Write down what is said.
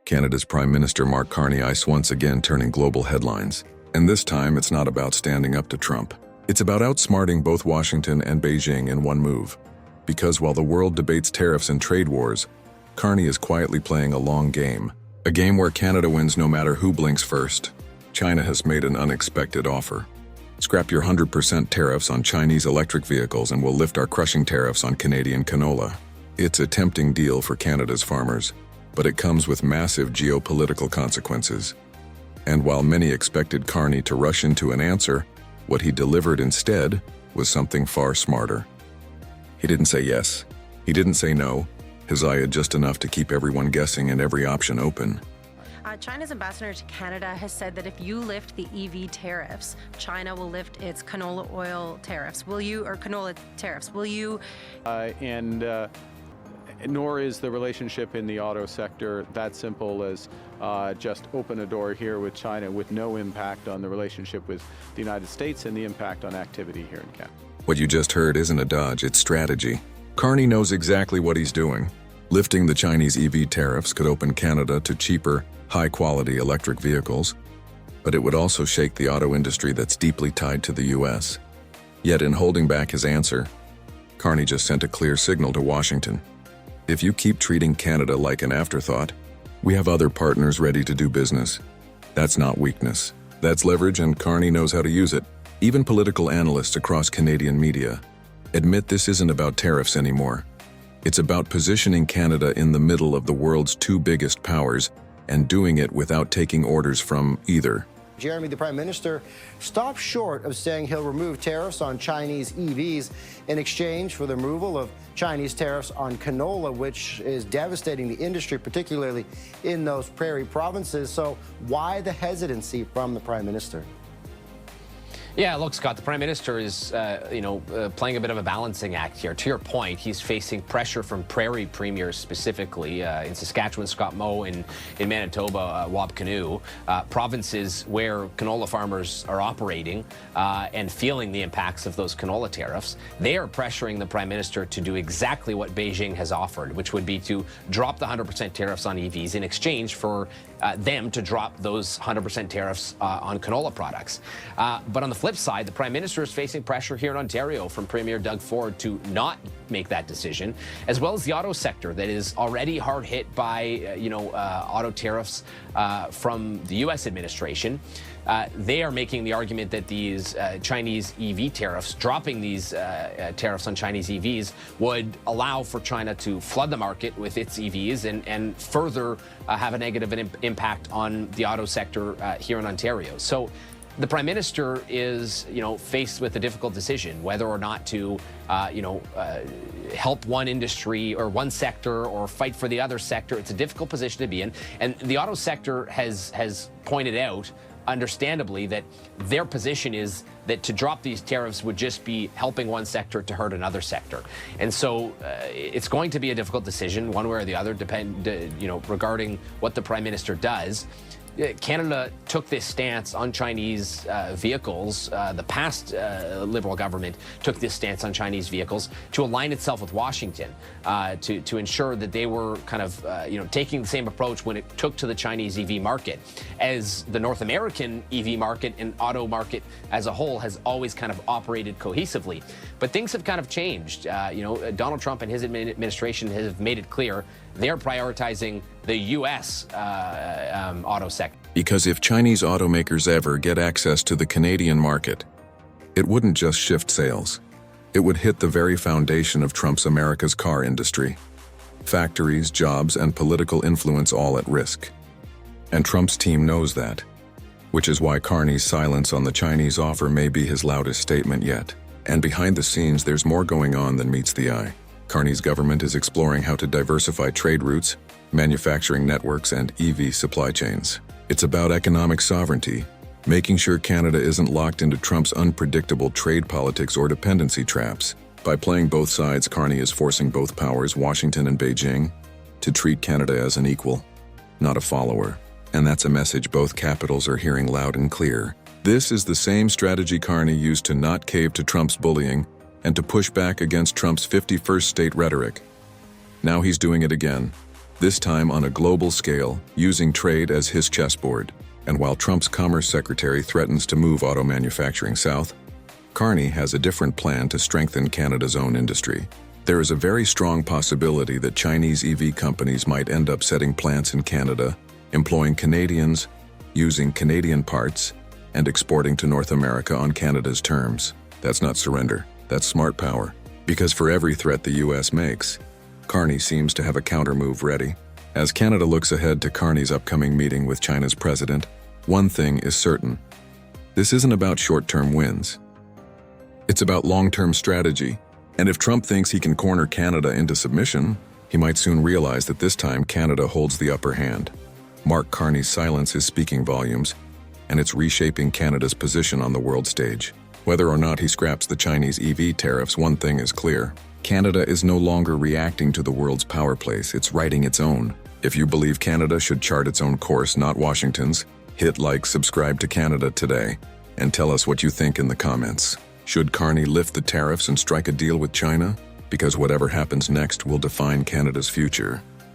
Canada's Prime Minister Mark Carney ice once again turning global headlines. And this time, it's not about standing up to Trump. It's about outsmarting both Washington and Beijing in one move. Because while the world debates tariffs and trade wars, Carney is quietly playing a long game. A game where Canada wins no matter who blinks first. China has made an unexpected offer. Scrap your 100% tariffs on Chinese electric vehicles and we'll lift our crushing tariffs on Canadian canola. It's a tempting deal for Canada's farmers, but it comes with massive geopolitical consequences. And while many expected Carney to rush into an answer, what he delivered instead was something far smarter. He didn't say yes. He didn't say no. His eye had just enough to keep everyone guessing and every option open. China's ambassador to Canada has said that if you lift the EV tariffs, China will lift its canola oil tariffs. Will you, or canola tariffs, will you? Nor is the relationship in the auto sector that simple as just open a door here with China with no impact on the relationship with the United States and the impact on activity here in Canada. What you just heard isn't a dodge, it's strategy. Carney knows exactly what he's doing. Lifting the Chinese EV tariffs could open Canada to cheaper, high-quality electric vehicles, but it would also shake the auto industry that's deeply tied to the U.S. Yet in holding back his answer, Carney just sent a clear signal to Washington. If you keep treating Canada like an afterthought, we have other partners ready to do business. That's not weakness. That's leverage, and Carney knows how to use it. Even political analysts across Canadian media admit this isn't about tariffs anymore. It's about positioning Canada in the middle of the world's two biggest powers and doing it without taking orders from either. Jeremy, the Prime Minister, stopped short of saying he'll remove tariffs on Chinese EVs in exchange for the removal of Chinese tariffs on canola, which is devastating the industry, particularly in those prairie provinces. So why the hesitancy from the Prime Minister? Yeah, look, Scott, the Prime Minister is, playing a bit of a balancing act here. To your point, he's facing pressure from prairie premiers specifically in Saskatchewan, Scott Moe, in Manitoba, Wab Kinew, provinces where canola farmers are operating and feeling the impacts of those canola tariffs. They are pressuring the Prime Minister to do exactly what Beijing has offered, which would be to drop the 100% tariffs on EVs in exchange for them to drop those 100% tariffs on canola products. But on the flip side, the Prime Minister is facing pressure here in Ontario from Premier Doug Ford to not make that decision, as well as the auto sector that is already hard hit by, auto tariffs from the U.S. administration. They are making the argument that these Chinese EV tariffs, dropping these tariffs on Chinese EVs, would allow for China to flood the market with its EVs and further have a negative impact on the auto sector here in Ontario. So the Prime Minister is, faced with a difficult decision whether or not to, help one industry or one sector or fight for the other sector. It's a difficult position to be in. And the auto sector has pointed out, understandably, that their position is that to drop these tariffs would just be helping one sector to hurt another sector. And so it's going to be a difficult decision, one way or the other, regarding what the Prime Minister does. Canada took this stance on Chinese vehicles. The past Liberal government took this stance on Chinese vehicles to align itself with Washington, to ensure that they were kind of, taking the same approach when it took to the Chinese EV market, as the North American EV market and auto market as a whole has always kind of operated cohesively. But things have kind of changed. Donald Trump and his administration have made it clear they're prioritizing the U.S. Auto sector. Because if Chinese automakers ever get access to the Canadian market, it wouldn't just shift sales. It would hit the very foundation of Trump's America's car industry. Factories, jobs, and political influence all at risk. And Trump's team knows that, which is why Carney's silence on the Chinese offer may be his loudest statement yet. And behind the scenes, there's more going on than meets the eye. Carney's government is exploring how to diversify trade routes, manufacturing networks, and EV supply chains. It's about economic sovereignty, making sure Canada isn't locked into Trump's unpredictable trade politics or dependency traps. By playing both sides, Carney is forcing both powers, Washington and Beijing, to treat Canada as an equal, not a follower. And that's a message both capitals are hearing loud and clear. This is the same strategy Carney used to not cave to Trump's bullying and to push back against Trump's 51st state rhetoric. Now he's doing it again, this time on a global scale, using trade as his chessboard. And while Trump's Commerce Secretary threatens to move auto manufacturing south, Carney has a different plan to strengthen Canada's own industry. There is a very strong possibility that Chinese EV companies might end up setting plants in Canada, employing Canadians, using Canadian parts, and exporting to North America on Canada's terms. That's not surrender, that's smart power. Because for every threat the US makes, Carney seems to have a counter-move ready. As Canada looks ahead to Carney's upcoming meeting with China's president, one thing is certain. This isn't about short-term wins. It's about long-term strategy. And if Trump thinks he can corner Canada into submission, he might soon realize that this time Canada holds the upper hand. Mark Carney's silence is speaking volumes, and it's reshaping Canada's position on the world stage. Whether or not he scraps the Chinese EV tariffs, one thing is clear. Canada is no longer reacting to the world's power plays, it's writing its own. If you believe Canada should chart its own course, not Washington's, hit like, subscribe to Canada today, and tell us what you think in the comments. Should Carney lift the tariffs and strike a deal with China? Because whatever happens next will define Canada's future.